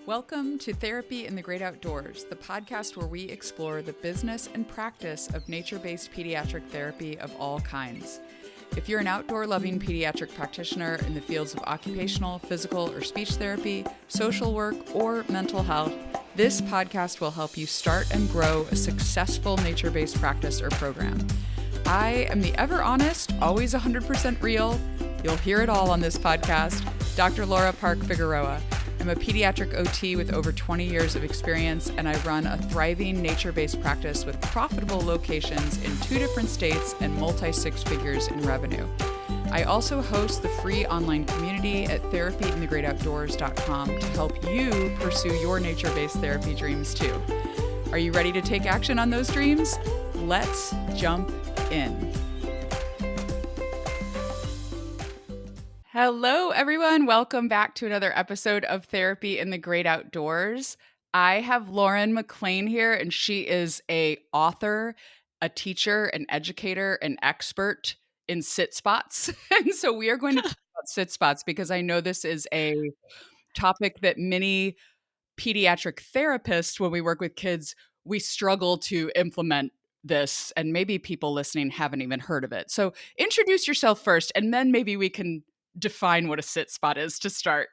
Welcome to Therapy in the Great Outdoors, the podcast where we explore the business and practice of nature based pediatric therapy of all kinds. If you're an outdoor loving pediatric practitioner in the fields of occupational, physical, or speech therapy, social work, or mental health, this podcast will help you start and grow a successful nature based practice or program. I am the ever honest, always 100% real, you'll hear it all on this podcast, Dr. Laura Park Figueroa. I'm a pediatric OT with over 20 years of experience, and I run a thriving nature-based practice with profitable locations in 2 different states and multi-six figures in revenue. I also host the free online community at therapyinthegreatoutdoors.com to help you pursue your nature-based therapy dreams too. Are you ready to take action on those dreams? Let's jump in. Hello, everyone. Welcome back to another episode of Therapy in the Great Outdoors. I have Lauren MacLean here, and she is an author, a teacher, an educator, an expert in sit spots. And so we are going to talk about sit spots because I know this is a topic that many pediatric therapists, when we work with kids, we struggle to implement this, and maybe people listening haven't even heard of it. So introduce yourself first, and then maybe we can define what a sit spot is to start.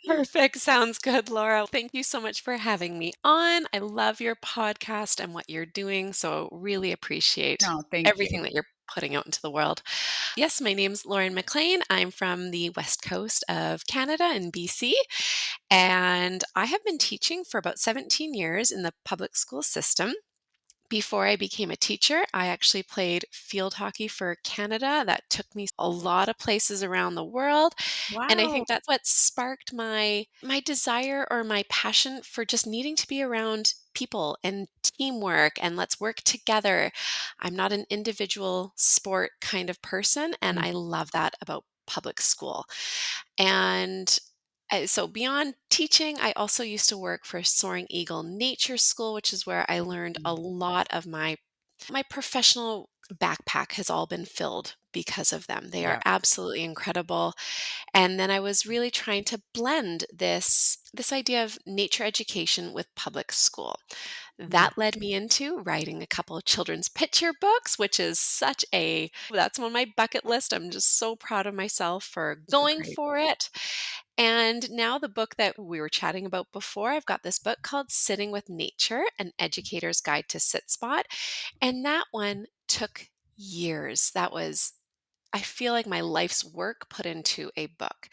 Perfect. Sounds good, Laura. Thank you so much for having me on. I love your podcast and what you're doing, so really appreciate No, thank you. everything that you're putting out into the world. Yes, my name's Lauren MacLean. I'm from the west coast of Canada in BC, and I have been teaching for about 17 years in the public school system. Before I became a teacher, I actually played field hockey for Canada. That took me a lot of places around the world. And I Wow. think that's what sparked my desire or my passion for just needing to be around people and teamwork and let's work together. I'm not an individual sport kind of person, and Mm, I love that about public school. And so beyond teaching, I also used to work for Soaring Eagle Nature School, which is where I learned a mm. lot of my professional backpack has all been filled because of them. They are Yeah. absolutely incredible. And then I was really trying to blend this idea of nature education with public school. Mm, That led me into writing a couple of children's picture books, which is that's on my bucket list. I'm just so proud of myself for so going great. for it. And now the book that we were chatting about before, I've got this book called Sitting with Nature, An Educator's Guide to Sit Spot. And that one took years. I feel like my life's work put into a book.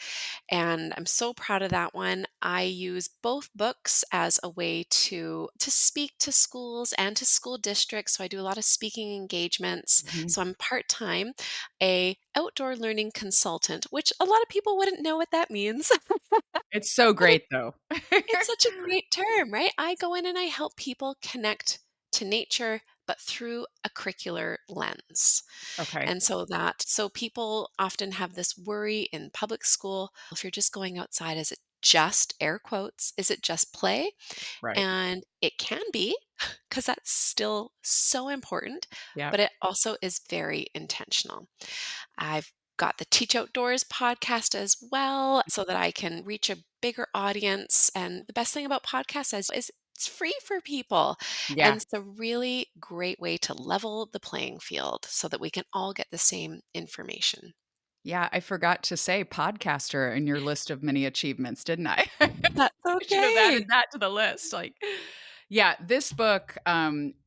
And I'm so proud of that one. I use both books as a way to speak to schools and to school districts. So I do a lot of speaking engagements. Mhm. So I'm part-time a outdoor learning consultant, which a lot of people wouldn't know what that means. It's so But great, though. it's such a great term, right? I go in and I help people connect to nature, but through a curricular lens. Okay. And so people often have this worry in public school. If you're just going outside, is it just air quotes? Is it just play? Right. And it can be, because that's still so important, Yeah. but it also is very intentional. I've got the Teach Outdoors podcast as well so that I can reach a bigger audience. And the best thing about podcasts is it's free for people. Yeah. And it's a really great way to level the playing field so that we can all get the same information. Yeah. I forgot to say podcaster in your list of many achievements, didn't I? That's I should have added okay. that to the list. Yeah, this book,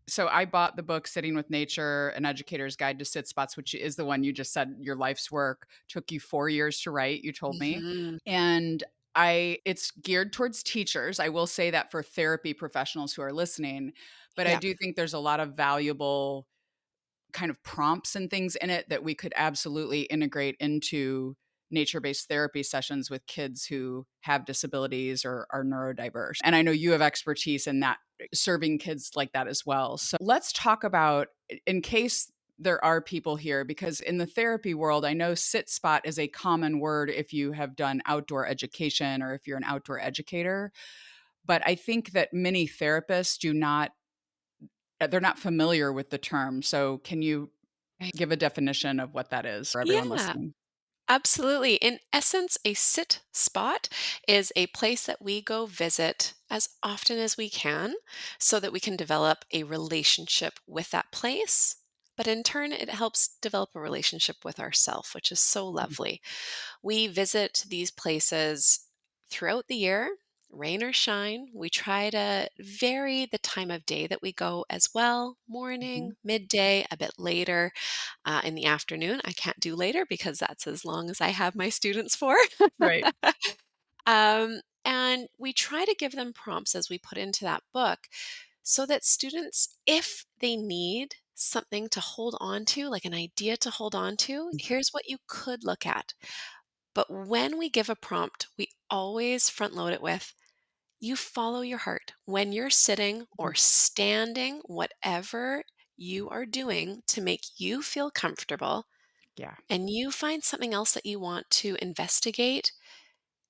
so I bought the book Sitting with Nature, An Educator's Guide to Sit Spots, which is the one you just said your life's work took you 4 years to write, you told me. Mhm. And it's geared towards teachers. I will say that for therapy professionals who are listening, but I Yeah. do think there's a lot of valuable kind of prompts and things in it that we could absolutely integrate into nature-based therapy sessions with kids who have disabilities or are neurodiverse. And I know you have expertise in that, serving kids like that as well. So let's talk about, in case there are people here, because in the therapy world, I know sit spot is a common word if you have done outdoor education or if you're an outdoor educator. But I think that many therapists they're not familiar with the term. So can you Right. give a definition of what that is for everyone Yeah. listening? Absolutely. In essence, a sit spot is a place that we go visit as often as we can so that we can develop a relationship with that place. But in turn, it helps develop a relationship with ourself, which is so Mhm. lovely. We visit these places throughout the year, rain or shine. We try to vary the time of day that we go as well, Mhm. morning, midday, a bit later, in the afternoon. I can't do later because that's as long as I have my students for. Right. And we try to give them prompts as we put into that book so that students, if they need something to hold on to, like an idea to hold on to, here's what you could look at. But when we give a prompt, we always front load it with, you follow your heart. When you're sitting Mhm. or standing, whatever you are doing to make you feel comfortable, Yeah. and you find something else that you want to investigate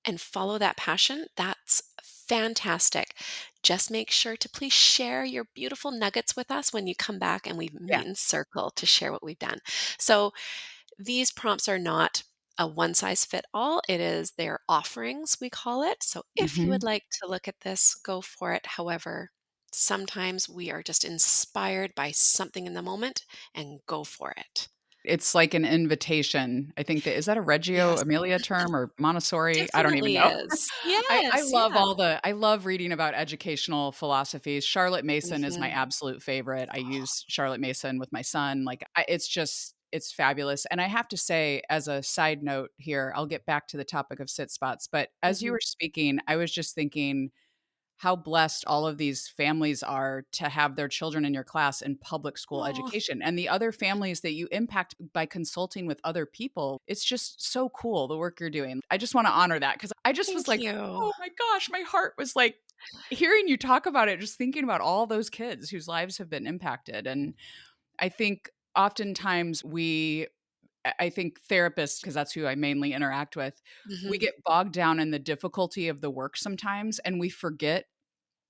and follow that passion, that's fantastic. Just make sure to please share your beautiful nuggets with us when you come back and we Yeah. meet in circle to share what we've done. So these prompts are not a one size fit all. It is their offerings, we call it. So if you would Mhm. like to look at this, go for it. However, sometimes we are just inspired by something in the moment and go for it. It's like an invitation. I think that is that a Reggio Yes, Emilia term or Montessori? I don't even definitely know. is. I Yes, love yeah. I love reading about educational philosophies. Charlotte Mason is my Mhm. absolute favorite. I use Charlotte Mason with my son. Like, it's just it's fabulous. And I have to say, as a side note here, I'll get back to the topic of sit spots. But as you Mhm. were speaking, I was just thinking how blessed all of these families are to have their children in your class in public school Oh, education and the other families that you impact by consulting with other people. It's just so cool the work you're doing. I just want to honor that because I just was thank like, you. oh my gosh, my heart was like hearing you talk about it, just thinking about all those kids whose lives have been impacted. And I think oftentimes I think therapists, because that's who I mainly interact with, we Mhm. get bogged down in the difficulty of the work sometimes and we forget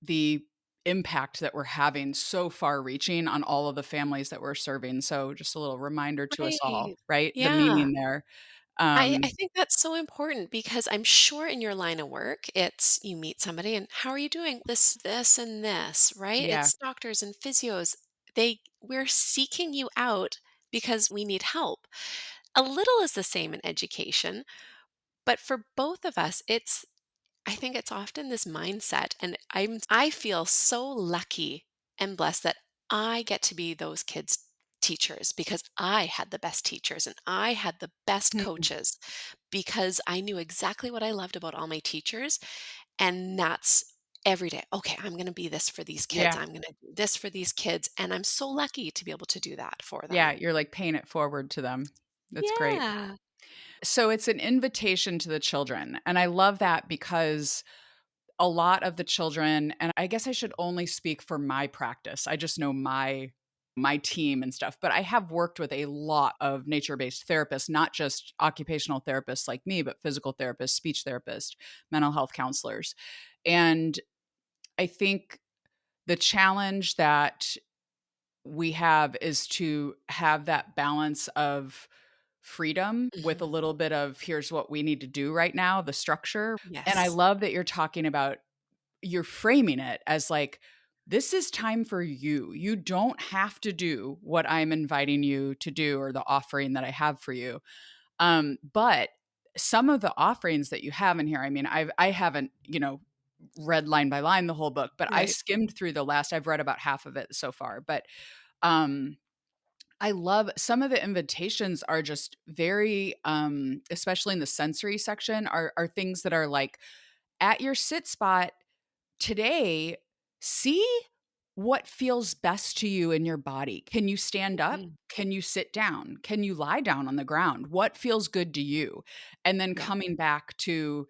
the impact that we're having so far reaching on all of the families that we're serving. So just a little reminder to us all, Right. right? The Yeah. meaning there. I Um, think that's so important because I'm sure in your line of work, it's you meet somebody and how are you doing? This, and this, right? yeah. It's doctors and physios. We're seeking you out because we need help. A little is the same in education, but for both of us, I think it's often this mindset, and I feel so lucky and blessed that I get to be those kids' teachers because I had the best teachers and I had the best Hmm. coaches because I knew exactly what I loved about all my teachers, and that's every day. Okay, I'm going to be this for these kids. Yeah. I'm going to do this for these kids, and I'm so lucky to be able to do that for Yeah. them. You're like paying it forward to them. That's great. Yeah. So it's an invitation to the children. And I love that because a lot of the children, and I guess I should only speak for my practice. I just know my team and stuff, but I have worked with a lot of nature-based therapists, not just occupational therapists like me, but physical therapists, speech therapists, mental health counselors. And I think the challenge that we have is to have that balance of freedom with a Mhm. little bit of here's what we need to do right now, the structure. And I Yes. love that you're talking about you're framing it as like, this is time for you. You don't have to do what I'm inviting you to do or the offering that I have for you. But some of the offerings that you have in here, I mean, I haven't, read line by line the whole book, but I Right. skimmed through the last, I've read about half of it so far. But um I love some of the invitations are just very especially in the sensory section are things that are like at your sit spot today, see what feels best to you in your body. Can you stand up? Mhm. Can you sit down? Can you lie down on the ground? What feels good to you? And then Yeah. coming back to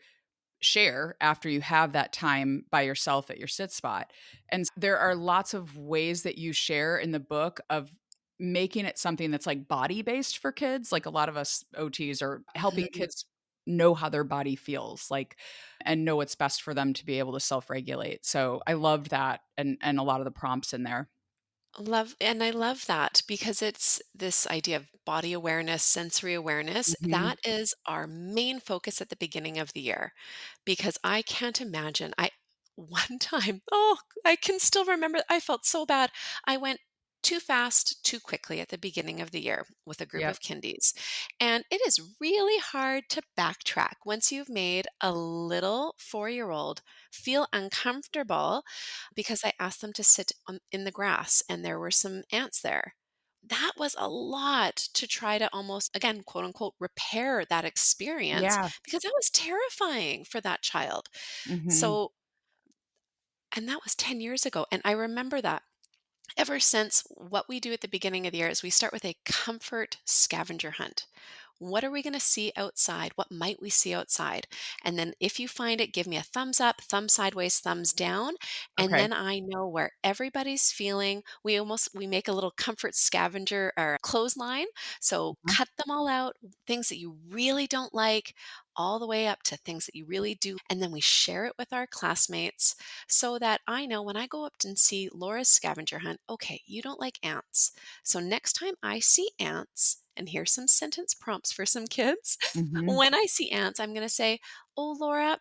share after you have that time by yourself at your sit spot. And there are lots of ways that you share in the book of making it something that's like body based for kids. Like a lot of us OTs are helping Mhm. kids know how their body feels like and know what's best for them to be able to self-regulate. So I loved that and a lot of the prompts in there. I love that because it's this idea of body awareness, sensory awareness. Mhm. That is our main focus at the beginning of the year because I can't imagine. I one time, oh, I can still remember I felt so bad. I went too fast, too quickly at the beginning of the year with a group Yep. of kindies. And it is really hard to backtrack once you've made a little 4-year-old feel uncomfortable because I asked them to sit in the grass and there were some ants there. That was a lot to try to almost, again, quote unquote, repair that experience Yeah. because that was terrifying for that child. Mhm. So, and that was 10 years ago. And I remember that ever since. What we do at the beginning of the year is we start with a comfort scavenger hunt. What are we going to see outside? What might we see outside? And then if you find it, give me a thumbs up, thumb sideways, thumbs down. And Okay. then I know where everybody's feeling. We make a little comfort scavenger or clothesline. So Uh-huh. cut them all out, things that you really don't like, all the way up to things that you really do. And then we share it with our classmates so that I know when I go up and see Laura's scavenger hunt, okay, you don't like ants. So next time I see ants, and here's some sentence prompts for some kids. Mhm. When I see ants, I'm going to say, "Oh, Laura,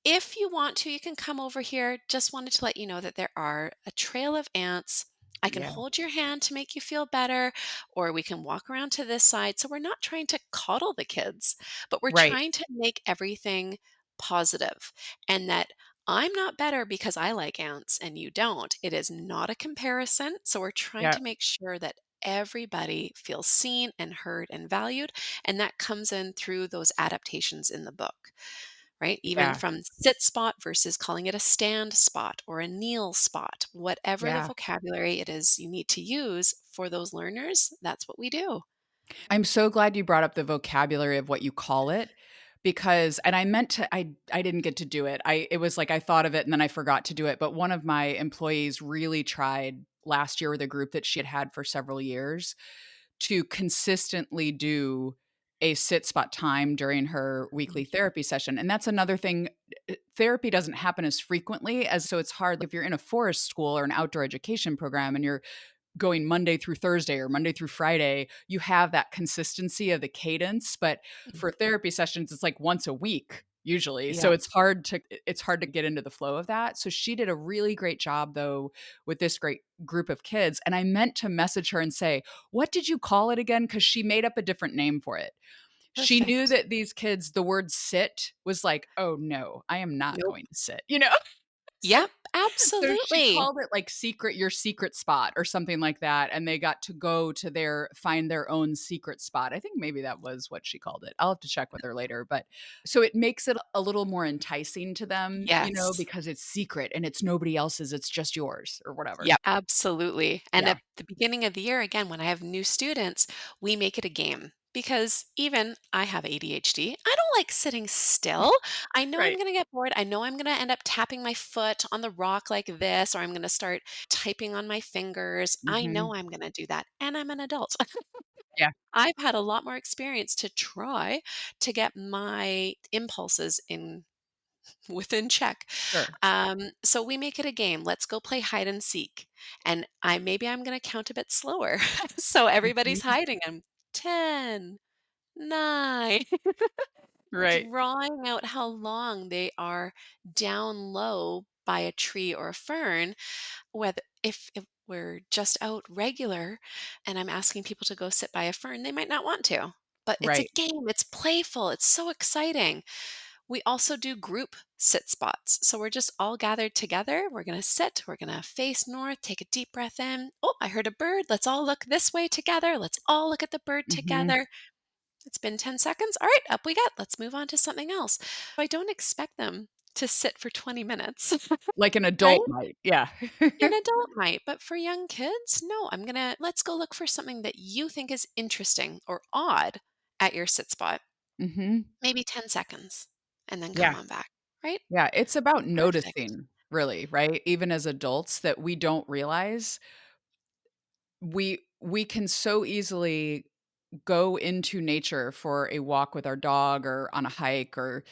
if you want to, you can come over here. Just wanted to let you know that there are a trail of ants. I can Yeah. hold your hand to make you feel better, or we can walk around to this side." So we're not trying to coddle the kids, but we're Right. trying to make everything positive and that I'm not better because I like ants and you don't. It is not a comparison. So we're trying Yeah. to make sure that everybody feels seen and heard and valued. And that comes in through those adaptations in the book, right? Even Yeah. from sit spot versus calling it a stand spot or a kneel spot, whatever the Yeah. vocabulary it is you need to use for those learners, that's what we do. I'm so glad you brought up the vocabulary of what you call it because and I meant to I didn't get to do it. It was like I thought of it and then I forgot to do it, but one of my employees really tried last year with a group that she had had for several years to consistently do a sit spot time during her weekly Mhm. therapy session. And that's another thing. Therapy doesn't happen as frequently as so it's hard if you're in a forest school or an outdoor education program and you're going Monday through Thursday or Monday through Friday, you have that consistency of the cadence, but Mhm. for therapy sessions it's like once a week usually. So Yeah, it's hard to get into the flow of that. So she did a really great job though with this great group of kids and I meant to message her and say, "What did you call it again?" cuz she made up a different name for it. She knew perfect. that these kids the word sit was like, "Oh no, I am not Nope. going to sit." You know? So Yep, so she absolutely. called it like your secret spot or something like that, and they got to go to their find their own secret spot. I think maybe that was what she called it. I'll have to check with her later, but so it makes it a little more enticing to them, you know, Yes. because it's secret and it's nobody else's, it's just yours or whatever. Yep, absolutely. And Yeah. at the beginning of the year, again, when I have new students, we make it a game because even I have ADHD. I don't like sitting still. I know I'm Right. going to get bored. I know I'm going to end up tapping my foot on the rock like this, or I'm going to start typing on my fingers. I know Mhm. I'm going to do that. And I'm an adult. Yeah, I've had a lot more experience to try to get my impulses in within check. sure. So we make it a game. Let's go play hide and seek. And I'm going to count a bit slower. So everybody's Mhm. hiding. I'm 10, 9, Right. drawing out how long they are down low by a tree or a fern. Whether if we're just out regular and I'm asking people to go sit by a fern, they might not want to. But it's a Right. game. It's playful. It's so exciting. We also do group sit spots. So we're just all gathered together. We're going to sit. We're going to face north, take a deep breath in. Oh, I heard a bird. Let's all look this way together. Let's all look at the bird Mhm. together. It's been 10 seconds. All right, up we got. Let's move on to something else. I don't expect them to sit for 20 minutes, Like an right? adult might. Yeah. An adult might, but for young kids, no, let's go look for something that you think is interesting or odd at your sit spot. Mhm. Maybe 10 seconds and then come Yeah. on back, right? Yeah, it's about Perfect. noticing, really, right? Even as adults that we don't realize we can so easily go into nature for a walk with our dog or on a hike or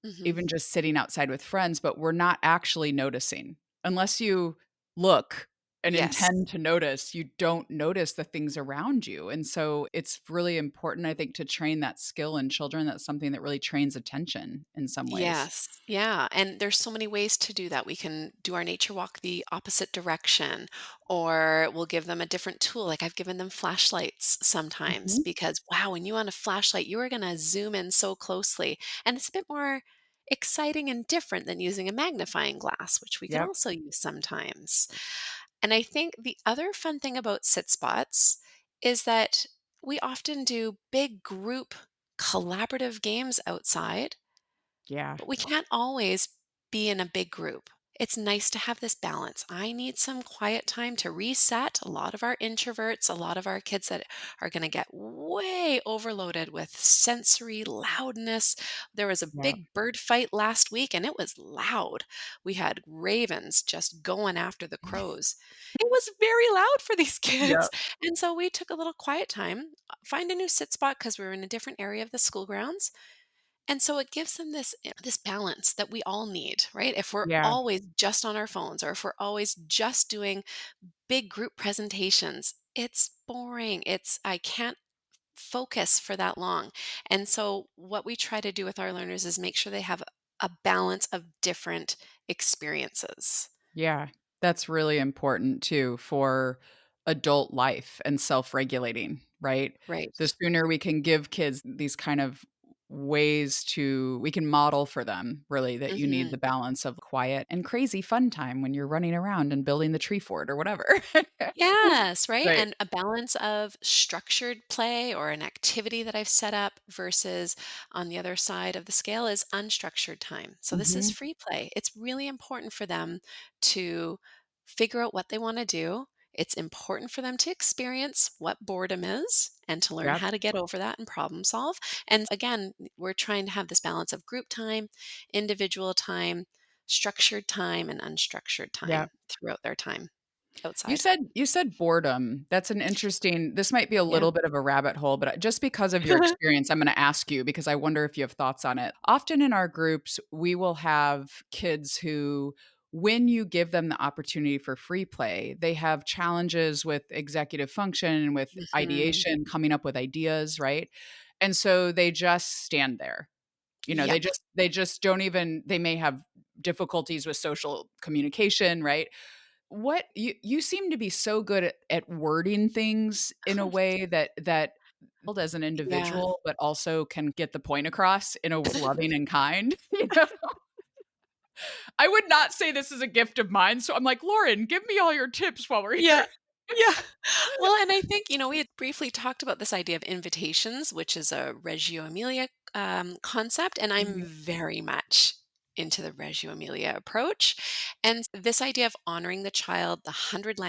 Mhm. even just sitting outside with friends, but we're not actually noticing unless you look. and Yes. intend to notice, you don't notice the things around you, and so it's really important, I think, to train that skill in children. That's something that really trains attention in some ways. Yes. Yeah. And there's so many ways to do that. We can do our nature walk the opposite direction, or we'll give them a different tool. Like I've given them flashlights sometimes Mhm. because, wow, when you want a flashlight, you are going to zoom in so closely. And it's a bit more exciting and different than using a magnifying glass, which we can Yep. also use sometimes. And I think the other fun thing about sit spots is that we often do big group collaborative games outside, Yeah. but we can't always be in a big group. It's nice to have this balance. I need some quiet time to reset. A lot of our introverts, a lot of our kids that are going to get way overloaded with sensory loudness. There was a Yep. big bird fight last week and it was loud. We had ravens just going after the crows. It was very loud for these kids. Yep. And so we took a little quiet time, find a new sit spot because we were in a different area of the school grounds, and so it gives them this balance that we all need, right? If we're Yeah. always just on our phones or if we're always just doing big group presentations, it's boring. It's I can't focus for that long. And so what we try to do with our learners is make sure they have a balance of different experiences. Yeah, that's really important too for adult life and self-regulating, right? Right. The sooner we can give kids these kind of ways to we can model for them really that you need Mhm. the balance of quiet and crazy fun time when you're running around and building the tree fort or whatever. Yes, right? Right. And a balance of structured play or an activity that I've set up versus on the other side of the scale is unstructured time. So this is Mhm. free play. It's really important for them to figure out what they want to do. It's important for them to experience what boredom is and to learn Yep. how to get over that and problem solve. And again, we're trying to have this balance of group time, individual time, structured time, and unstructured Yep. time throughout their time You outside. said you said boredom. That's an interesting this might be a Yeah. little bit of a rabbit hole, but just because of your experience, I'm gonna ask you because I wonder if you have thoughts on it. Often in our groups, we will have kids who when you give them the opportunity for free play, they have challenges with executive function, with Mhm. ideation, coming up with ideas, right? And so they just stand there. You know, Yep. they just don't even they may have difficulties with social communication, right? What you seem to be so good at wording things in a way that as an Yeah. individual, but also can get the point across in a loving and kind, you know? I would not say this is a gift of mine, so I'm like, "Lauren, give me all your tips while we're Yeah. here." Yeah. Well, and I think, we had briefly talked about this idea of invitations, which is a Reggio Emilia concept, and I'm Mhm, very much into the Reggio Emilia approach. And this idea of honoring the child, the 100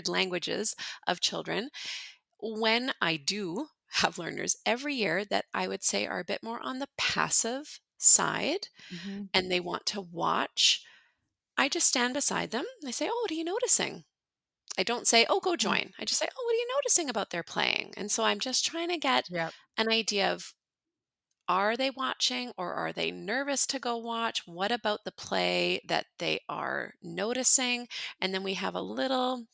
languages of children. When I do have learners every year that I would say are a bit more on the passive side mhm, and they want to watch, I just stand beside them. I say, "Oh, what are you noticing?" I don't say, "Oh, go mm, join." I just say, "Oh, what are you noticing about their playing?" And so I'm just trying to get yep, an idea of, are they watching or are they nervous to go watch? What about the play that they are noticing? And then we have a little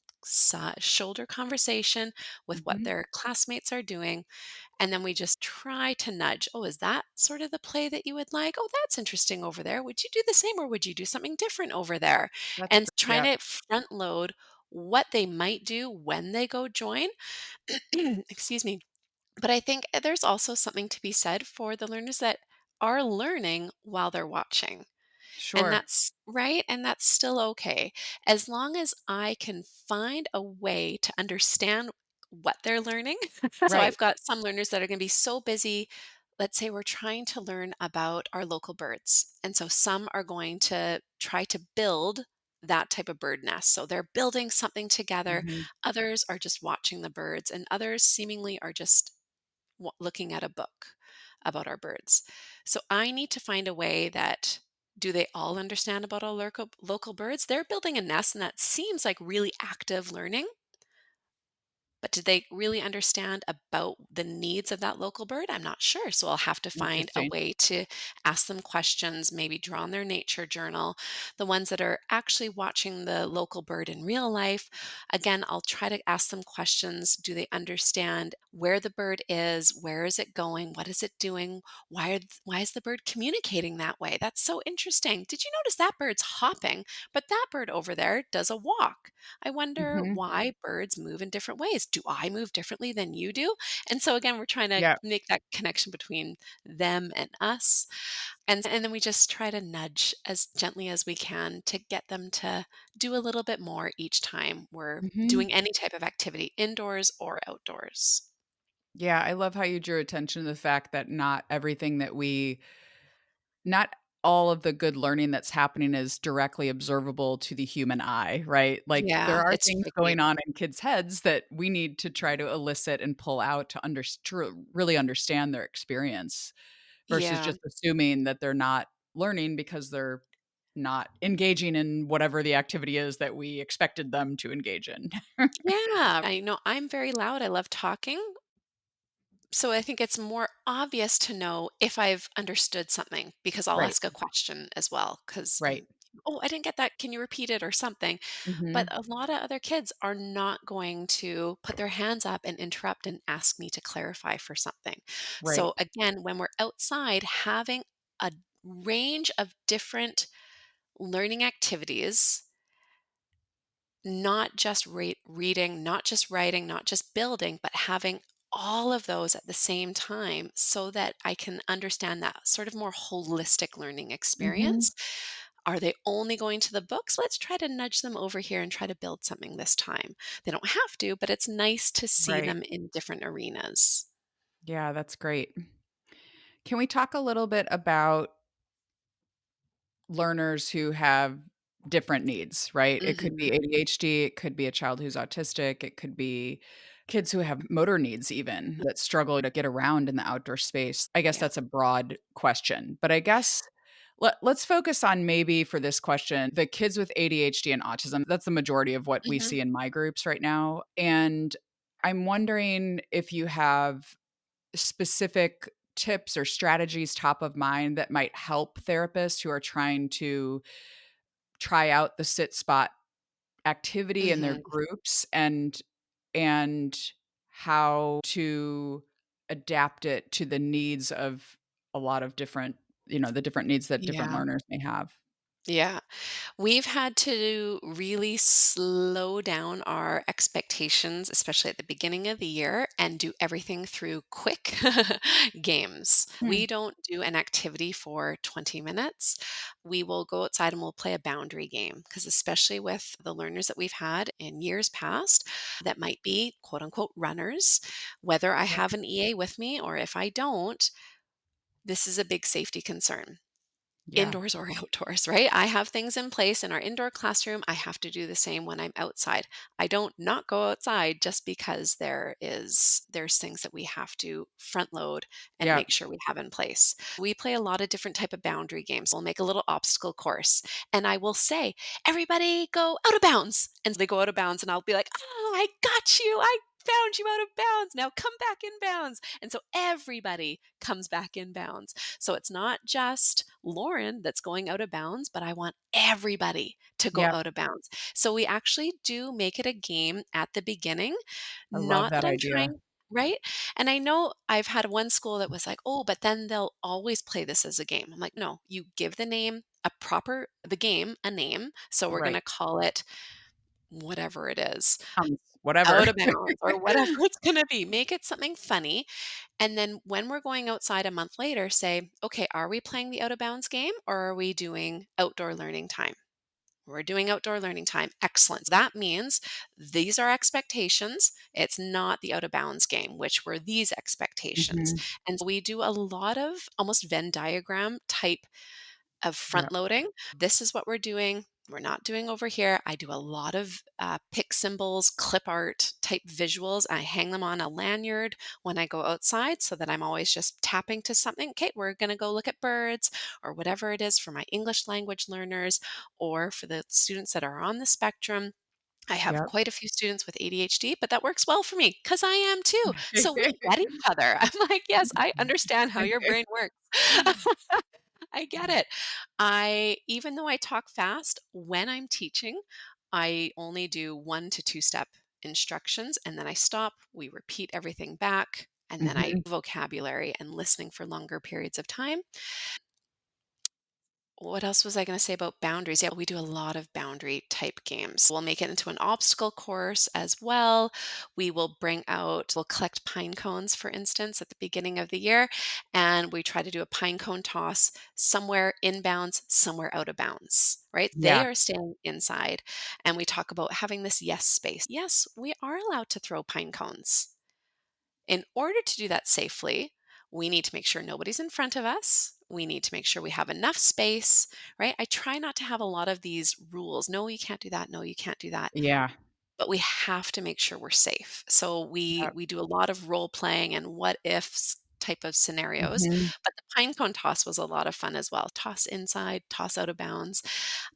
shoulder conversation with what mhm, their classmates are doing. And then we just try to nudge, "Oh, is that sort of the play that you would like? Oh, that's interesting over there. Would you do the same or would you do something different over there?" that's And great, trying yep, to front load what they might do when they go join. Excuse me. But I think there's also something to be said for the learners that are learning while they're watching. And sure, that's right, and that's still okay. As long as I can find a way to understand what they're learning. So right, I've got some learners that are gonna be so busy. Let's say we're trying to learn about our local birds. And so some are going to try to build that type of bird nest. So they're building something together. mhm, Others are just watching the birds, and others seemingly are just looking at a book about our birds. So I need to find a way that, do they all understand about our local birds? They're building a nest and that seems like really active learning, but did they really understand about the needs of that local bird? I'm not sure. So I'll have to find a Interesting. way to ask them questions, maybe draw on their nature journal. The ones that are actually watching the local bird in real life, again, I'll try to ask them questions. Do they understand where the bird is? Where is it going? What is it doing? Why is the bird communicating that way? That's so interesting. Did you notice that bird's hopping, but that bird over there does a walk? I wonder Mhm. why birds move in different ways. Do I move differently than you do? And so again, we're trying to Yeah. make that connection between them and us. And then we just try to nudge as gently as we can to get them to do a little bit more each time we're Mhm. doing any type of activity, indoors or outdoors. Yeah, I love how you drew attention to the fact that not all of the good learning that's happening is directly observable to the human eye, right? Like, there Yeah, are it's things tricky. going on in kids' heads that we need to try to elicit and pull out to really understand their experience versus Yeah. just assuming that they're not learning because they're not engaging in whatever the activity is that we expected them to engage in. Yeah. I know I'm very loud. I love talking. So I think it's more obvious to know if I've understood something because I'll Right, ask a question as well. Because, right. oh, I didn't get that. Can you repeat it or something? But Mhm. a lot of other kids are not going to put their hands up and interrupt and ask me to clarify for something. Right. So again, when we're outside, having a range of different learning activities, not just reading, not just writing, not just building, but having all of those at the same time so that I can understand that sort of more holistic learning Mhm. experience. Are they only going to the books? Let's try to nudge them over here and try to build something this time. They don't have to, but it's nice to see Right. them in different arenas. Yeah, that's great. Can we talk a little bit about learners who have different needs, right? It could be Mhm. ADHD, it could be a child who's autistic, it could be kids who have motor needs even that struggle to get around in the outdoor space. I guess Yeah. that's a broad question, but I guess let's focus on maybe for this question, the kids with ADHD and autism. That's the majority of what we Mhm. see in my groups right now. And I'm wondering if you have specific tips or strategies top of mind that might help therapists who are trying to try out the sit spot activity in their Mhm. groups and how to adapt it to the needs of a lot of different, the different needs that different Yeah. learners may have. Yeah. We've had to really slow down our expectations, especially at the beginning of the year, and do everything through quick games. Hmm. We don't do an activity for 20 minutes. We will go outside and we'll play a boundary game because, especially with the learners that we've had in years past that might be quote unquote runners, whether I Yeah. have an EA with me or if I don't, this is a big safety concern. Yeah. Indoors or outdoors, right? I have things in place in our indoor classroom. I have to do the same when I'm outside. I don't not go outside just because there's things that we have to front load and Yeah. make sure we have in place. We play a lot of different type of boundary games. We'll make a little obstacle course and I will say, "Everybody go out of bounds." And they go out of bounds and I'll be like, "Oh, I got you. I found you out of bounds. Now come back in bounds." And so everybody comes back in bounds. So it's not just Lauren that's going out of bounds, but I want everybody to go Yeah. out of bounds. So we actually do make it a game at the beginning. I love Not that that I'm idea. trying, right? And I know I've had one school that was like, oh, but then they'll always play this as a game. I'm like, no, you give the game a name. So we're going Right. to call it whatever it is, Whatever. out of bounds or whatever it's going to be. Make it something funny and then when we're going outside a month later, say, okay, are we playing the out of bounds game or are we doing outdoor learning time? We're doing outdoor learning time. Excellent. That means these are expectations. It's not the out of bounds game, which were these expectations. Mhm. And so we do a lot of almost Venn diagram type of Yeah. front loading. This is what we're doing. We're not doing over here. I do a lot of pick symbols, clip art type visuals. I hang them on a lanyard when I go outside so that I'm always just tapping to something. Okay, we're going to go look at birds or whatever it is for my English language learners or for the students that are on the spectrum. I have Yep. quite a few students with ADHD, but that works well for me because I am too. So we get each other. I'm like, yes, I understand how your brain works. I get it. Even though I talk fast, when I'm teaching, I only do 1 to 2 step instructions and then I stop. We repeat everything back. And then I Mhm. vocabulary and listening for longer periods of time. What else was I going to say about boundaries? Yeah, we do a lot of boundary type games. We'll make it into an obstacle course as well. We'll collect pine cones, for instance, at the beginning of the year, and we try to do a pine cone toss somewhere inbounds, somewhere out of bounds, right? They Yeah. are staying inside. And we talk about having this yes space. Yes, we are allowed to throw pine cones. In order to do that safely, we need to make sure nobody's in front of us. We need to make sure we have enough space, right? I try not to have a lot of these rules. No, you can't do that. No, you can't do that. Yeah. But we have to make sure we're safe. So we Yep. we do a lot of role playing and what ifs type of scenarios. Mhm. But the pine cone toss was a lot of fun as well. Toss inside, toss out of bounds,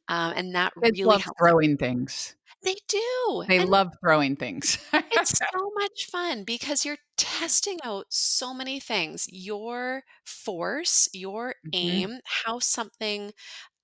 and that Kids really love helps. throwing things. They do, They and love throwing things. it's so much fun because you're testing out so many things. Your force, your Mhm. aim, how something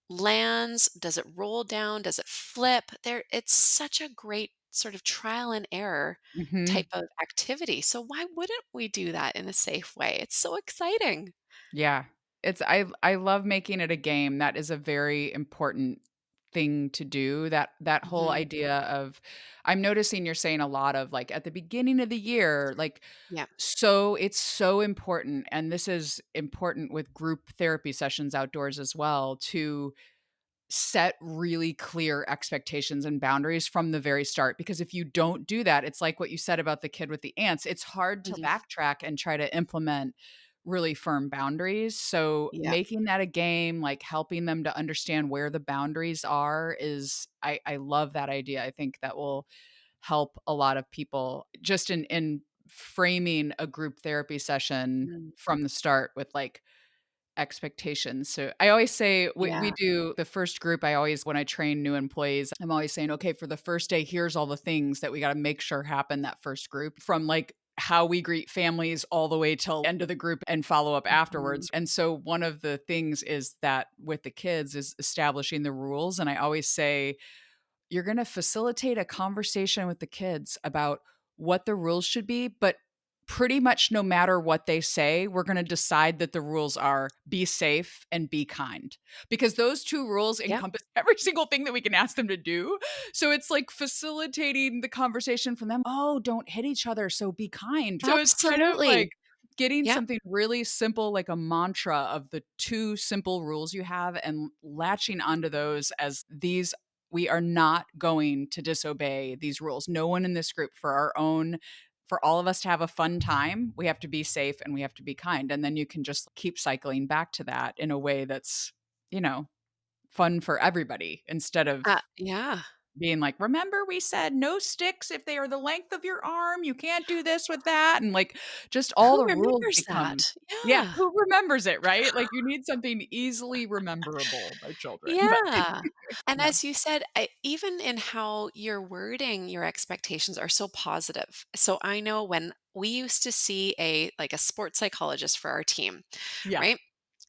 lands, does it roll down, does it flip? It's such a great sort of trial and error type Mhm. of activity. So why wouldn't we do that in a safe way? It's so exciting. Yeah. I love making it a game. That is a very important thing to do. That whole Mhm. idea of I'm noticing you're saying a lot of, like, at the beginning of the year, like, Yeah. so it's so important, and this is important with group therapy sessions outdoors as well, to set really clear expectations and boundaries from the very start, because if you don't do that, it's like what you said about the kid with the ants, it's hard to Mhm. backtrack and try to implement really firm boundaries. So Yeah. making that a game, like helping them to understand where the boundaries are, is I love that idea. I think that will help a lot of people just in framing a group therapy session Mm. from the start with, like, expectations. So I always say we Yeah. do the first group. I always, when I train new employees, I'm always saying, okay, for the first day, here's all the things that we got to make sure happen that first group, from like how we greet families all the way till end of the group and follow up Mhm. afterwards. And so one of the things is that with the kids is establishing the rules. And I always say, you're going to facilitate a conversation with the kids about what the rules should be, but pretty much no matter what they say, we're going to decide that the rules are be safe and be kind, because those two rules Yep. encompass every single thing that we can ask them to do. So it's like facilitating the conversation from them. Oh, don't hit each other, so be kind. So it's kind of like Absolutely. getting Yep. something really simple, like a mantra of the two simple rules you have, and latching onto those as these, we are not going to disobey these rules. No one in this group, for all of us to have a fun time, we have to be safe and we have to be kind. And then you can just keep cycling back to that in a way that's, you know, fun for everybody, instead of Yeah. being like, remember, we said no sticks if they are the length of your arm. You can't do this with that. And like, just all Who the rules remembers become, that? yeah, Yeah. who remembers it, right? Like, you need something easily rememberable by children. But Yeah. And no. as you said, even in how you're wording your expectations are so positive. So I know when we used to see a sports psychologist for our team, Yeah. right?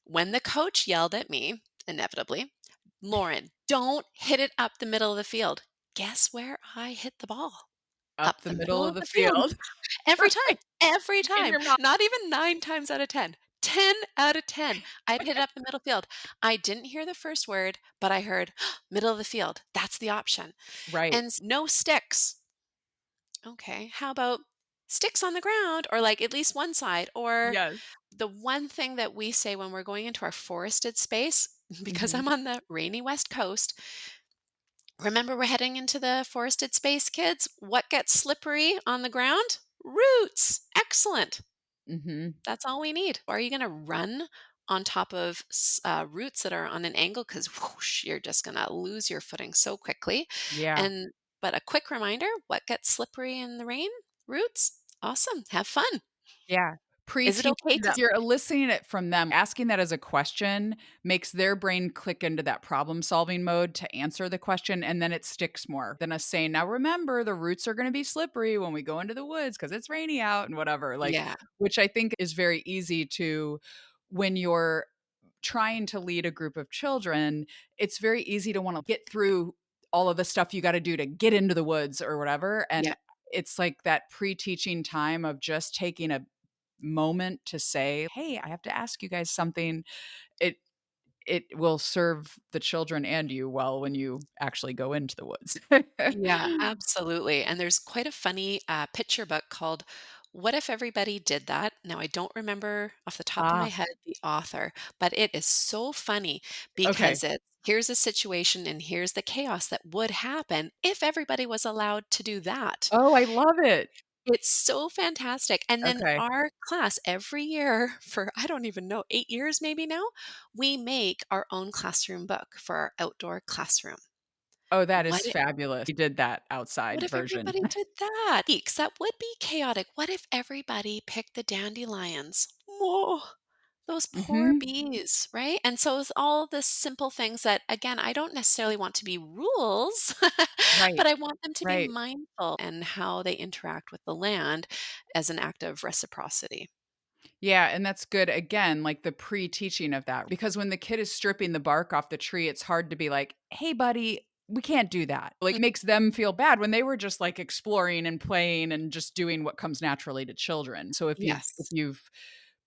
When the coach yelled at me, inevitably, Lauren, don't hit it up the middle of the field. Guess where I hit the ball? Up Up the the middle middle of of the the field. field. Every In time, your mouth. not even 9 times out of 10. 10 out of 10, I'd hit it up the middle field. I didn't hear the first word, but I heard middle of the field. That's the option. Right. And no sticks. Okay, how about sticks on the ground or like at least one side? Or Yes. the one thing that we say when we're going into our forested space, because Mhm. I'm on the rainy West Coast, remember we're heading into the forested space, kids. What gets slippery on the ground? Roots. Excellent. Mhm. That's all we need. Are you going to run on top of roots that are on an angle? Because whoosh, you're just going to lose your footing so quickly. Yeah. And but a quick reminder: what gets slippery in the rain? Roots. Awesome. Have fun. Yeah. Is it Pre-teaching okay to them you're eliciting it from them. Asking that as a question makes their brain click into that problem-solving mode to answer the question, and then it sticks more than us saying, "Now remember, the roots are gonna be slippery when we go into the woods because it's rainy out," and whatever, like, Yeah, which I think is very easy to when you're trying to lead a group of children, it's very easy to wanna get through all of the stuff you gotta do to get into the woods or whatever, yeah, and it's like that pre-teaching time of just taking a moment to say, "Hey, I have to ask you guys something." It it will serve the children and you well when you actually go into the woods. yeah, absolutely, and there's quite a funny, picture book called "What If Everybody Did That?" Now, I don't remember off the top of my Ah, head the author, but it is so funny okay. because it's, here's a situation and here's the chaos that would happen if everybody was allowed to do that. Oh, I love it. It's so fantastic, and then Okay. our class every year for, I don't even know, 8 years maybe now, we make our own classroom book for our outdoor classroom. Oh, that What is if fabulous. You did that what outside if version. everybody did that? Geeks, that would be chaotic. What if everybody picked the dandelions? Whoa, those poor Mhm. bees, right? And so it's all the simple things that, again, I don't necessarily want to be rules, Right, but I want them to be right. mindful and how they interact with the land as an act of reciprocity. Yeah, and that's good, again, like, the pre-teaching of that, because when the kid is stripping the bark off the tree, it's hard to be like, "Hey, buddy, we can't do that." Like, it makes them feel bad when they were just, like, exploring and playing and just doing what comes naturally to children. So if Yes. you've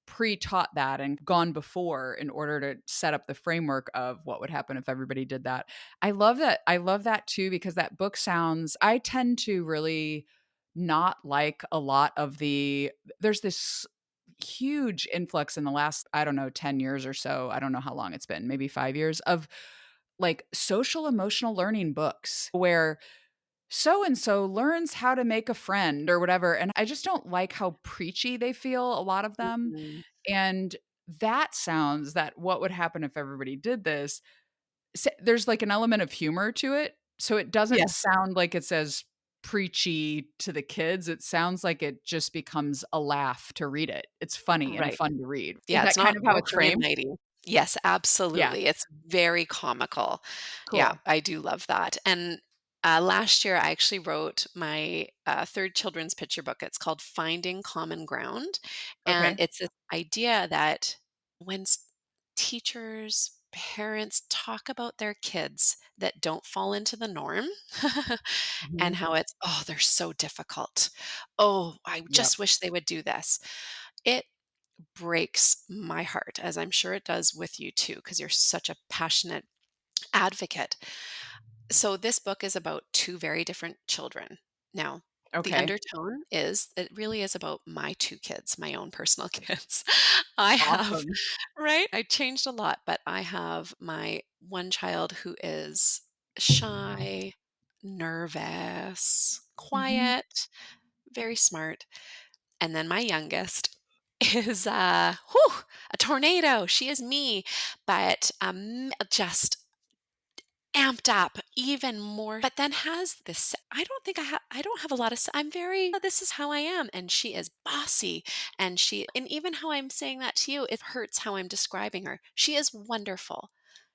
pre-taught that and gone before in order to set up the framework of what would happen if everybody did that. I love that too because that book sounds I tend to really not like a lot of there's this huge influx in the last, I don't know, 10 years or so. I don't know how long it's been, maybe 5 years of like social emotional learning books where so and so learns how to make a friend or whatever. And I just don't like how preachy they feel, a lot of them. Mhm. And that sounds that what would happen if everybody did this? There's like an element of humor to it. So it doesn't Yes. sound like it's as preachy to the kids. It sounds like it just becomes a laugh to read it. It's funny and Right. fun to read. Is Yeah, that it's kind not of how oh it's high and framed? mighty. Yes, Yeah. absolutely. It's very comical. Yeah, Cool. I do love that. And last year, I actually wrote my third children's picture book. It's called Finding Common Ground. And Okay. it's this idea that when teachers, parents talk about their kids that don't fall into the norm and Mhm. how it's, oh, they're so difficult. Oh, I Yep. just wish they would do this. It breaks my heart, as I'm sure it does with you too, because you're such a passionate advocate. So, this book is about two very different children. Now, the Okay. undertone is it really is about my two kids, my own personal kids. I have, Awesome. right? I changed a lot, but I have my one child who is shy, nervous, Mhm. quiet, very smart. And then my youngest is, a tornado. She is me, but, just amped up even more, but then has this I don't have a lot of I'm very, this is how I am," and she is bossy, and even how I'm saying that to you, it hurts how I'm describing her. She is wonderful.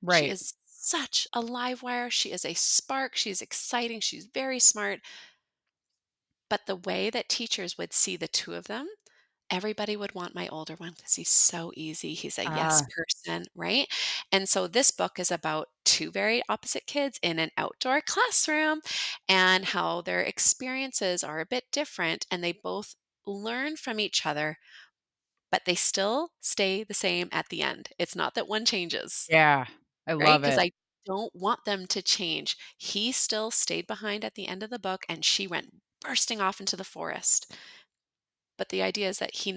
She Right. is such a live wire. She is a spark. She's exciting. She's very smart, but the way that teachers would see the 2 of them, everybody would want my older one because he's so easy. He's a yes Ah, person, right? And so this book is about two very opposite kids in an outdoor classroom and how their experiences are a bit different and they both learn from each other, but they still stay the same at the end. It's not that one changes, yeah. I right? love Because it. I don't want them to change. He still stayed behind at the end of the book and she went bursting off into the forest, but the idea is that he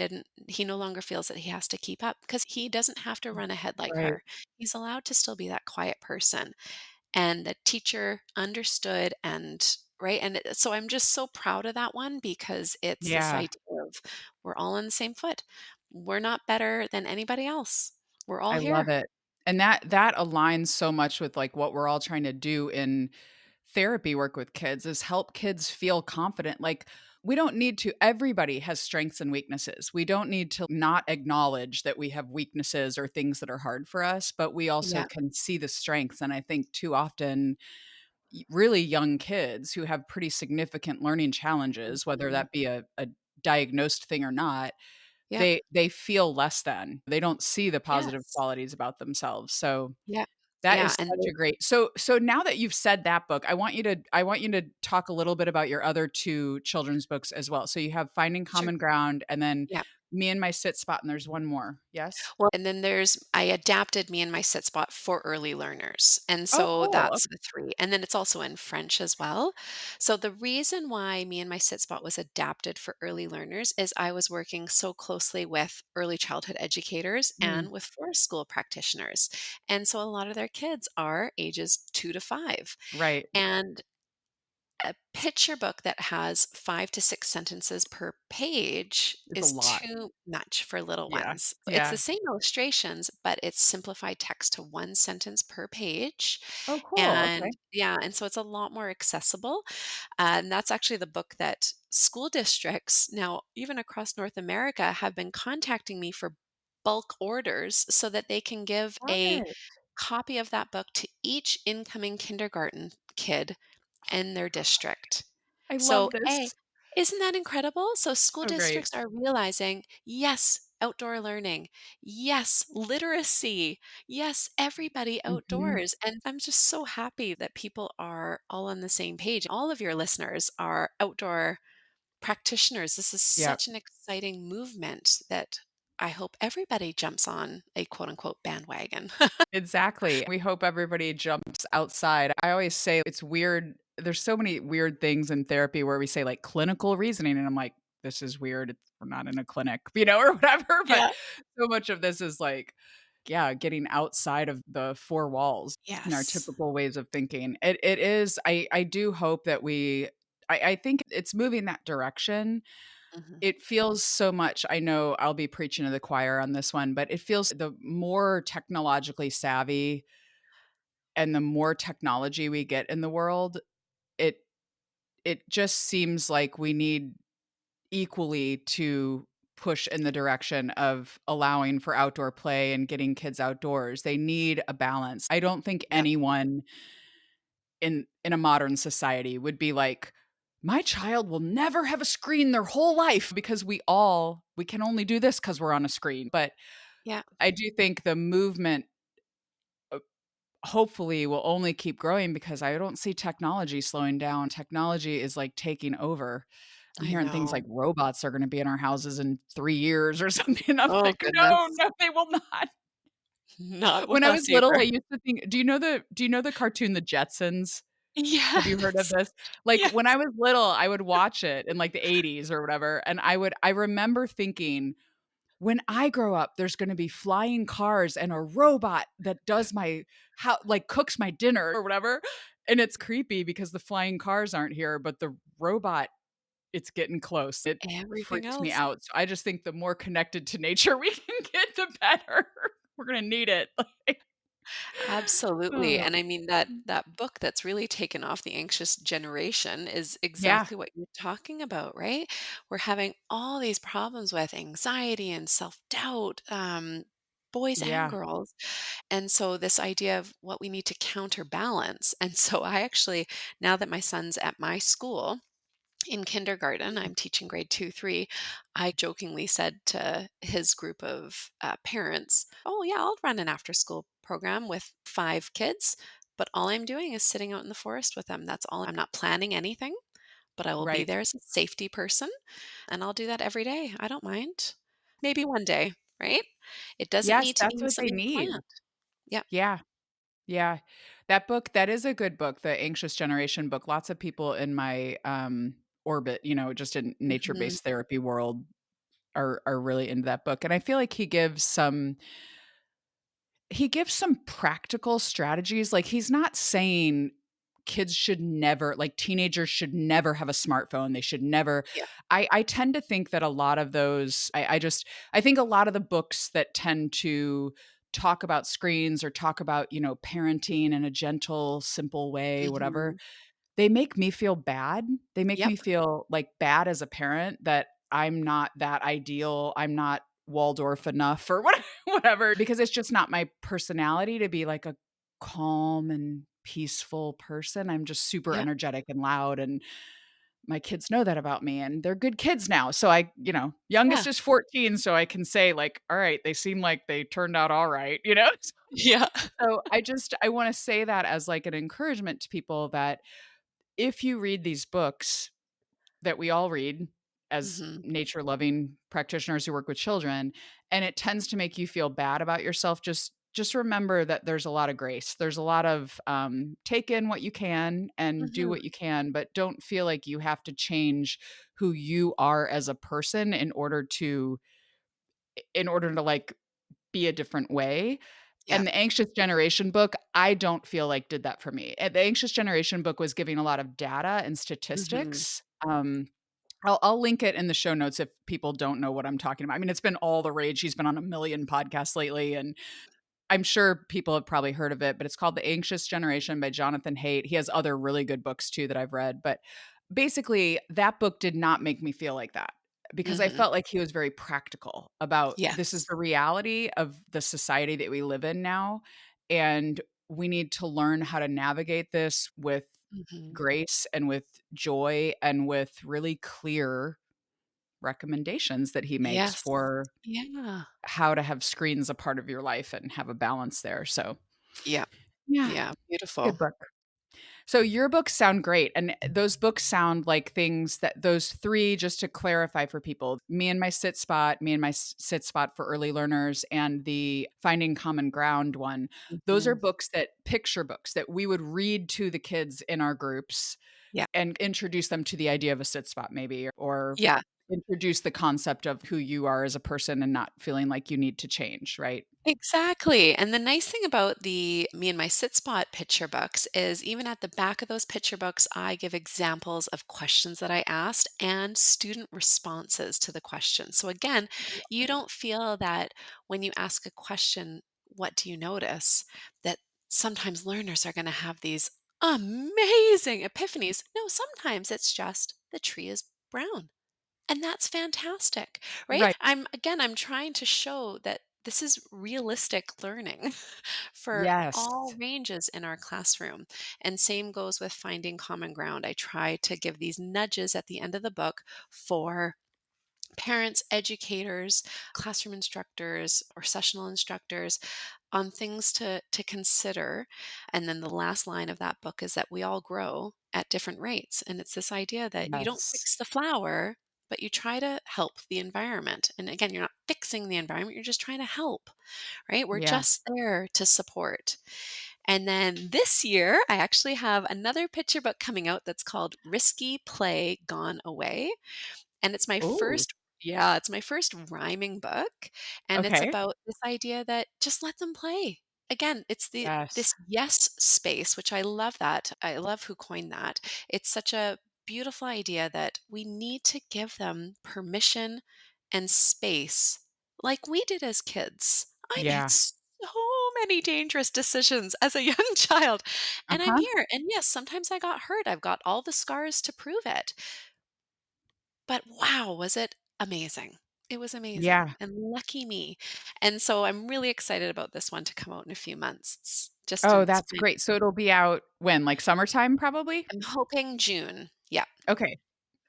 no longer feels that he has to keep up because he doesn't have to run ahead like Right. her. He's allowed to still be that quiet person. And the teacher understood and right. And so I'm just so proud of that one because it's this Yeah. idea of we're all on the same foot. We're not better than anybody else. We're all I love here. it. And that aligns so much with, like, what we're all trying to do in therapy work with kids is help kids feel confident. Like, We don't need to. Everybody has strengths and weaknesses. We don't need to not acknowledge that we have weaknesses or things that are hard for us, but we also Yeah. can see the strengths. And I think too often, really young kids who have pretty significant learning challenges, whether Mhm. that be a diagnosed thing or not, Yep. they feel less than. They don't see the positive Yes. qualities about themselves. So Yeah. that Yeah, is and such a great so now that you've said that book, I want you to talk a little bit about your other 2 children's books as well. So you have Finding sure. Common Ground and then Yeah. Me and My Sit Spot, and there's one more. Yes? Well, and then I adapted Me and My Sit Spot for early learners, and Oh, so cool. that's the 3, and then it's also in French as well. So the reason why Me and My Sit Spot was adapted for early learners is I was working so closely with early childhood educators Mm, and with forest school practitioners, and so a lot of their kids are ages 2 to 5, right. and a picture book that has 5 to 6 sentences per page It's a is lot. too much for little Yeah. ones. It's the Yeah. same illustrations, but it's simplified text to 1 sentence per page, Oh, cool. Okay. and yeah, and so it's a lot more accessible, and that's actually the book that school districts now, even across North America, have been contacting me for bulk orders so that they can give Love a it. copy of that book to each incoming kindergarten kid in their district. I So, love this. isn't that incredible? So, school So great. districts are realizing, yes, outdoor learning, yes, literacy, yes, everybody Mhm. outdoors. And I'm just so happy that people are all on the same page. All of your listeners are outdoor practitioners. This is Yep. such an exciting movement that I hope everybody jumps on a quote unquote bandwagon. Exactly. We hope everybody jumps outside. I always say it's weird. There's so many weird things in therapy where we say like clinical reasoning, and I'm like, this is weird. We're not in a clinic, or whatever. But Yeah. so much of this is like, yeah, getting outside of the 4 walls in our Yes. typical ways of thinking. It is. I do hope that I think it's moving that direction. Mhm. It feels so much. I know I'll be preaching to the choir on this one, but it feels the more technologically savvy and the more technology we get in the world, it it just seems like we need equally to push in the direction of allowing for outdoor play and getting kids outdoors. They need a balance. I don't think Yep. anyone in a modern society would be like, my child will never have a screen their whole life because we can only do this because we're on a screen. But Yeah. I do think the movement hopefully will only keep growing because I don't see technology slowing down. Technology is like taking over. I'm I hearing things know. like robots are going to be in our houses in 3 years or something. I'm Oh, like, no, goodness. no, they will not. Not When with I us was little, I either. used to think, do you know the cartoon The Jetsons? Have you heard of Yes. this? Like, Yes. when I was little, I would watch it in, like, the '80s or whatever, and I remember thinking, "When I grow up, there's gonna be flying cars and a robot that does my how like, cooks my dinner or whatever," and it's creepy because the flying cars aren't here, but the robot, it's getting close. It Everything freaks me else. out, so I just think the more connected to nature we can get, the better. We're gonna need it. Like, Absolutely, oh. and I mean that book that's really taken off the anxious generation is Yeah, exactly what you're talking about, right? We're having all these problems with anxiety and self-doubt, boys and yeah, girls, and so this idea of what we need to counterbalance, and so I actually now that my son's at my school in kindergarten, I'm teaching grade 2, 3. I jokingly said to his group of parents, oh, yeah, I'll run an after school program with 5 kids, but all I'm doing is sitting out in the forest with them. That's all. I'm not planning anything, but I will be right. there as a safety person. And I'll do that every day. I don't mind. Maybe one day, right? It doesn't Yes, need to that's be what they something need. planned. Yeah. Yeah. Yeah. That book, that is a good book, The Anxious Generation book. Lots of people in my, orbit, just in Hmm. nature-based therapy world are really into that book, and I feel like he gives some practical strategies, like, he's not saying kids should never like, teenagers should never have a smartphone, they should never Yeah. I tend to think that a lot of those I think a lot of the books that tend to talk about screens or talk about, parenting in a gentle, simple way, whatever, Hmm. they make me feel bad. They make Yep. me feel, like, bad as a parent that I'm not that ideal, I'm not Waldorf enough or whatever, because it's just not my personality to be, like, a calm and peaceful person. I'm just super Yep. energetic and loud, and my kids know that about me, and they're good kids now. So I, youngest Yeah. is 14, so I can say like, "All right, they seem like they turned out all right," you know? Yeah. So I wanna say that as, like, an encouragement to people that if you read these books that we all read as Mhm. nature loving practitioners who work with children, and it tends to make you feel bad about yourself, just remember that there's a lot of grace. There's a lot of, take in what you can and do Mhm. what you can, but don't feel like you have to change who you are as a person in order to, like, be a different way. Yeah. And the Anxious Generation book, I don't feel like did that for me. The Anxious Generation book was giving a lot of data and Mhm. statistics. I'll link it in the show notes if people don't know what I'm talking about. I mean, it's been all the rage. He's been on a million podcasts lately, and I'm sure people have probably heard of it, but it's called The Anxious Generation by Jonathan Haidt. He has other really good books too that I've read, but basically that book did not make me feel like that because I Mhm. felt like he was very practical about this is Yes. the reality of the society that we live in now, and we need to learn how to navigate this with Mhm. grace and with joy and with really clear recommendations that he makes Yes. for Yeah. how to have screens a part of your life and have a balance there. So, Yeah. yeah, Yeah. Beautiful. good book. So your books sound great, and those books sound like things that those 3, just to clarify for people, Me and My Sit Spot for Early Learners, and the Finding Common Ground one, those are Mhm. books that picture books that we would read to the kids in our groups Yeah. and introduce them to the idea of a sit spot maybe, or Yeah. introduce the concept of who you are as a person and not feeling like you need to change, right? Exactly. And the nice thing about the Me and My Sit Spot picture books is even at the back of those picture books, I give examples of questions that I asked and student responses to the questions. So again, you don't feel that when you ask a question, what do you notice? That sometimes learners are going to have these amazing epiphanies. No, sometimes it's just the tree is brown. And that's fantastic, right? Right. I'm trying to show that this is realistic learning for Yes. all ranges in our classroom. And same goes with finding common ground. I try to give these nudges at the end of the book for parents, educators, classroom instructors, or sessional instructors on things to consider. And then the last line of that book is that we all grow at different rates. And it's this idea that you don't Yes. fix the flower, but you try to help the environment. And again, you're not fixing the environment, you're just trying to help, right? We're Yeah. just there to support. And then this year, I actually have another picture book coming out that's called Risky Play Gone Away, and it's my Ooh, first yeah, it's my first rhyming book, and it's okay. about this idea that just let them play. Again, it's Yes. this yes space, which I love that. I love who coined that. It's such a beautiful idea that we need to give them permission and space like we did as kids. I made Yeah. so many dangerous decisions as a young child, and I'm Uh-huh. here. And yes, sometimes I got hurt. I've got all the scars to prove it. But wow, was it amazing. It was amazing, Yeah. and lucky me. And so I'm really excited about this one to come out in a few months. It's just Oh, in that's spring. great. So it'll be out when? Like summertime probably? I'm hoping June. Yeah. Okay.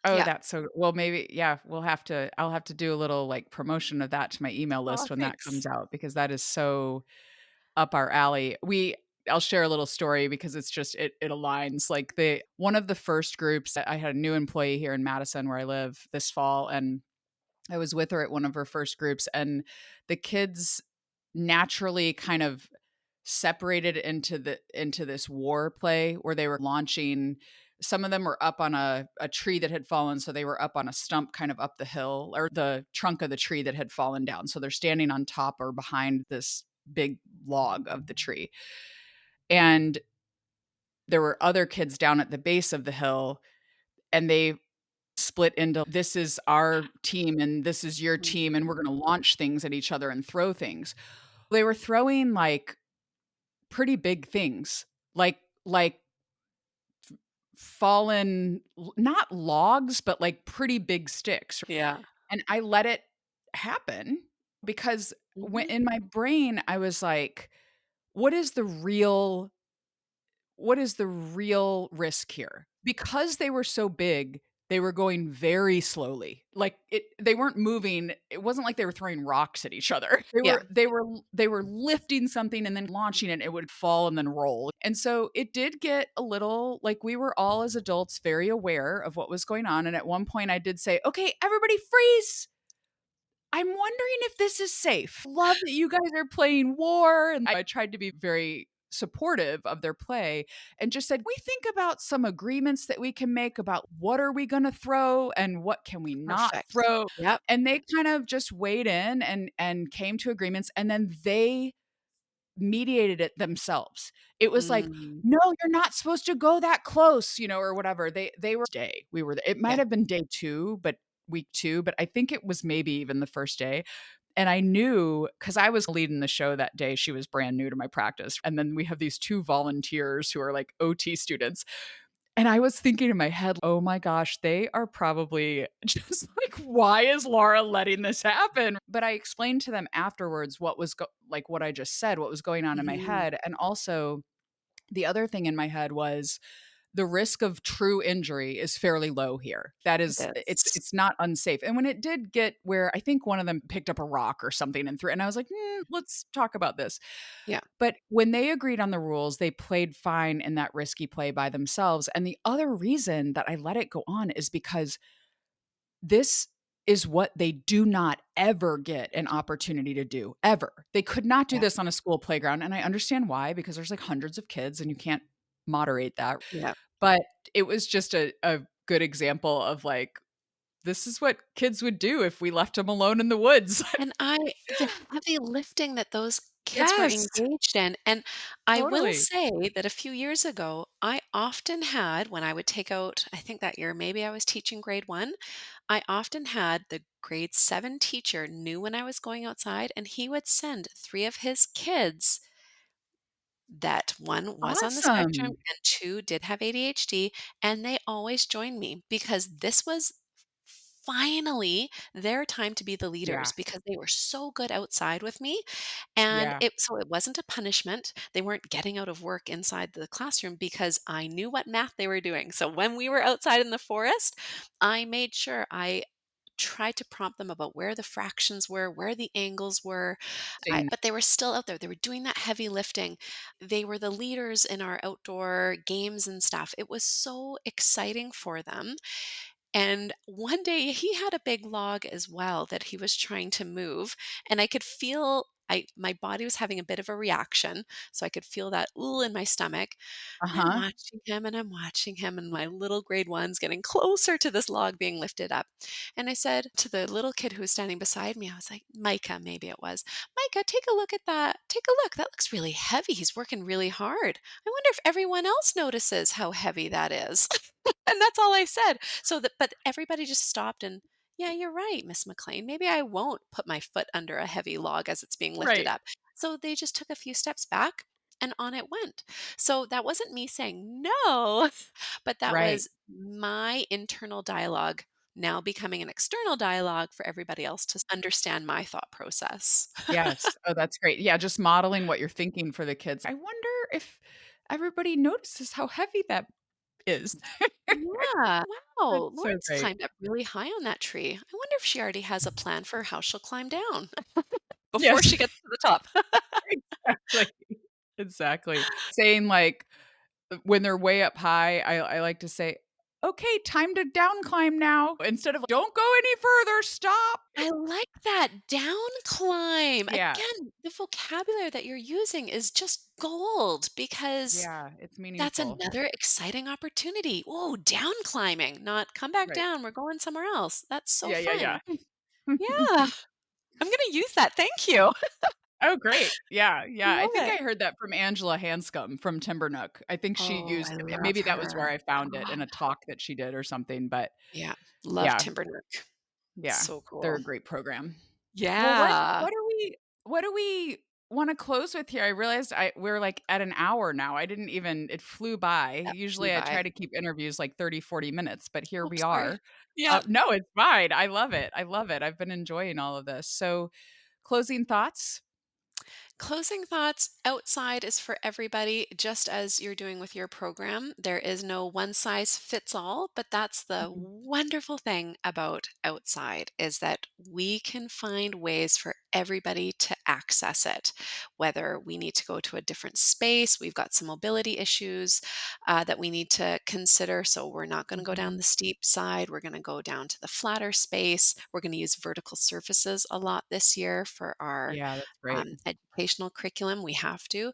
Oh, Yeah. that's so well, maybe yeah, I'll have to do a little, like, promotion of that to my email Oh, list when that thanks. comes out because that is so up our alley. I'll share a little story because it's just it aligns. Like, the one of the first groups that I had a new employee here in Madison where I live this fall, and I was with her at one of her first groups, and the kids naturally kind of separated into this war play where they were launching. Some of them were up on a tree that had fallen, so they were up on a stump kind of up the hill, or the trunk of the tree that had fallen down. So they're standing on top or behind this big log of the tree. And there were other kids down at the base of the hill, and they split into, this is our team and this is your team, and we're Mhm. going to launch things at each other and throw things. They were throwing like pretty big things, like fallen, not logs, but like pretty big sticks. Yeah. And I let it happen because when Mhm. in my brain, I was like, what is the real what is the real risk here? Because they were so big, they were going very slowly. Like they weren't moving. It wasn't like they were throwing rocks at each other. Yeah. They were lifting something and then launching it, and it would fall and then roll. And so it did get a little like we were all as adults very aware of what was going on. And at one point I did say, "Okay, everybody freeze. I'm wondering if this is safe. Love that you guys are playing war." And I tried to be very supportive of their play and just said, "We think about some agreements that we can make about what are we going to throw and what can we not Perfect. throw." Yep. And they kind of just weighed in and came to agreements, and then they mediated it themselves. It was like, Mm. "No, you're not supposed to go that close," or whatever. They were day. We were it might Yeah. have been day 2, but week 2, but I think it was maybe even the first day. And I knew because I was leading the show that day. She was brand new to my practice. And then we have these 2 volunteers who are like OT students. And I was thinking in my head, "Oh my gosh, they are probably just like, why is Laura letting this happen?" But I explained to them afterwards what was like what I just said, what was going on in my Mhm. head. And also the other thing in my head was the risk of true injury is fairly low here. That It is is. it's not unsafe. And when it did get where I think one of them picked up a rock or something and threw, and I was like, let's talk about this." Yeah. But when they agreed on the rules, they played fine in that risky play by themselves. And the other reason that I let it go on is because this is what they do not ever get an opportunity to do, ever. They could not do Yeah. this on a school playground, and I understand why, because there's, like, hundreds of kids and you can't moderate that. Yeah. But it was just a good example of, like, this is what kids would do if we left them alone in the woods. And the heavy lifting that those kids were Yes, engaged in, and I will totally. say that a few years ago, I often had when I would take out I think that year, maybe I was teaching grade 1, I often had the grade 7 teacher knew when I was going outside, and he would send 3 of his kids that one was on the spectrum Awesome. and 2 did have ADHD, and they always joined me because this was finally their time to be the Yeah, leaders because they were so good outside with me, and yeah. it wasn't a punishment. They weren't getting out of work inside the classroom because I knew what math they were doing. So when we were outside in the forest, I made sure I tried to prompt them about where the fractions were, where the angles were. Same. But they were still out there. They were doing that heavy lifting. They were the leaders in our outdoor games and stuff. It was so exciting for them. And one day he had a big log as well that he was trying to move, and I could feel my body was having a bit of a reaction, so I could feel that ooh in my stomach. Uh-huh. I'm watching him, and my little grade one's getting closer to this log being lifted up. And I said to the little kid who was standing beside me, I was like, Micah, maybe it was, Micah, take a look at that. Take a look. That looks really heavy. He's working really hard. I wonder if everyone else notices how heavy that is. And that's all I said. But everybody just stopped and, yeah, you're right, Miss McLean. Maybe I won't put my foot under a heavy log as it's being lifted Right, up. So they just took a few steps back and on it went. So that wasn't me saying no, but that right. was my internal dialogue now becoming an external dialogue for everybody else to understand my thought process. Yes. Oh, that's great. Yeah, just modeling what you're thinking for the kids. I wonder if everybody notices how heavy that is. Yeah. That's Wow. so Lauren's great. climbed up really high on that tree. I wonder if she already has a plan for how she'll climb down before Yes, she gets to the top. exactly. Exactly. Saying, like, when they're way up high, I like to say, "Okay, time to down climb now," instead of, "Don't go any further, stop." I like that down climb. Yeah, Again, the vocabulary that you're using is just gold because yeah, it's that's meaningful. another exciting opportunity. Oh, down climbing, not come back Right. down. We're going somewhere else. That's so Yeah, yeah, fun. yeah. Yeah. I'm going to use that. Thank you. Oh, great. Yeah, yeah. I Love think it. I heard that from Angela Hanscom from Timbernook. I think she Oh, I used love maybe that was where her. I found it Ah, in a talk that she did or something, but yeah. Love yeah, Timbernook. yeah. So They're cool. a great program. Well, Yeah. what are we want to close with here. I realized we're like at an hour now. It flew by. That flew Usually I try by. to keep interviews like 30, 40 minutes, but here Oops, we sorry. are. Yeah. No, it's fine. I love it. I love it. I've been enjoying all of this. So, closing thoughts? Closing thoughts, outside is for everybody, just as you're doing with your program. There is no one size fits all, but that's the Mhm. wonderful thing about outside is that we can find ways for everybody to access it. Whether we need to go to a different space, we've got some mobility issues that we need to consider. So we're not going to go down Mhm. the steep side. We're going to go down to the flatter space. We're going to use vertical surfaces a lot this year for our Yeah, that's great. educational curriculum. We have to.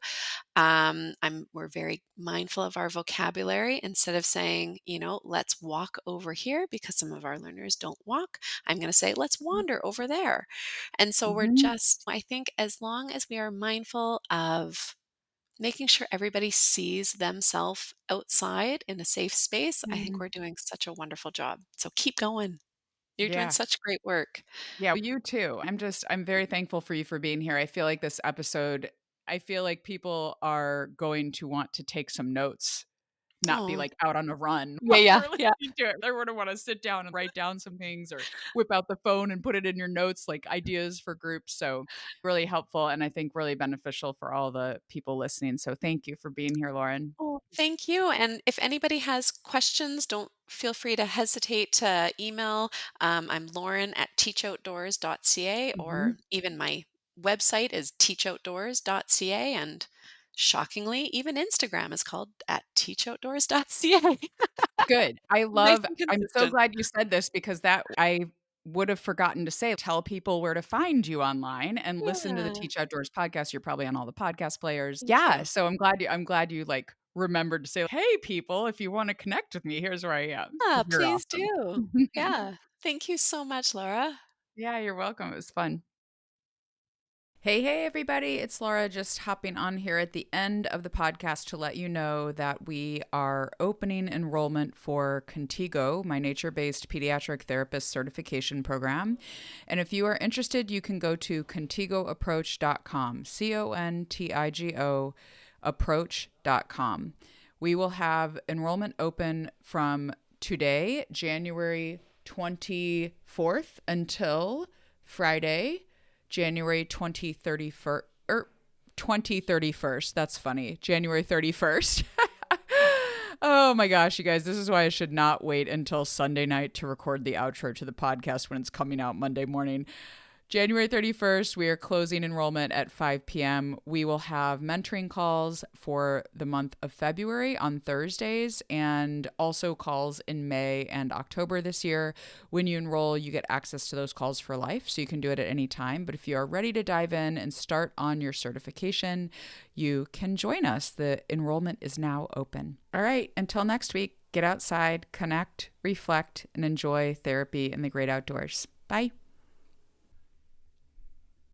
We're very mindful of our vocabulary. Instead of saying, let's walk over here because some of our learners don't walk, I'm going to say, let's wander over there. And so Mhm. I think as long as we are mindful of making sure everybody sees themselves outside in a safe space, I think Mhm. we're doing such a wonderful job. So keep going. You're doing Yeah. such great work. Yeah, you too. I'm very thankful for you for being here. I feel like this episode, I feel like people are going to want to take some notes, not be Oh, like out on a run yeah, while yeah, we're yeah. listening to it. They're going to want to sit down and write down some things or whip out the phone and put it in your notes, like ideas for groups. So, really helpful and I think really beneficial for all the people listening. So, thank you for being here, Lauren. Oh, thank you. And if anybody has questions, don't feel free to hesitate to email. I'm Lauren at teachoutdoors.ca, or Mhm. even my website is teachoutdoors.ca. And shockingly, even Instagram is called at teachoutdoors.ca. Good. Nice and I'm so consistent. glad you said this because that I would have forgotten to say, tell people where to find you online and listen to the Yeah, Teach Outdoors podcast. You're probably on all the podcast players. thank Yeah. you. So I'm glad you like remembered to say, hey people, if you want to connect with me, here's where I am. Yeah, Because you're please awesome. do. Yeah. Thank you so much, Laura. Yeah, you're welcome. It was fun. Hey, everybody. It's Laura just hopping on here at the end of the podcast to let you know that we are opening enrollment for Contigo, my nature based pediatric therapist certification program. And if you are interested, you can go to contigoapproach.com, CONTIGO approach.com. We will have enrollment open from today, January 24th, until Friday, January 2031st, 2031st. That's funny. January 31st. Oh my gosh, you guys, this is why I should not wait until Sunday night to record the outro to the podcast when it's coming out Monday morning. January 31st, we are closing enrollment at 5 p.m. We will have mentoring calls for the month of February on Thursdays and also calls in May and October this year. When you enroll, you get access to those calls for life, so you can do it at any time. But if you are ready to dive in and start on your certification, you can join us. The enrollment is now open. All right, until next week, get outside, connect, reflect, and enjoy therapy in the great outdoors. Bye.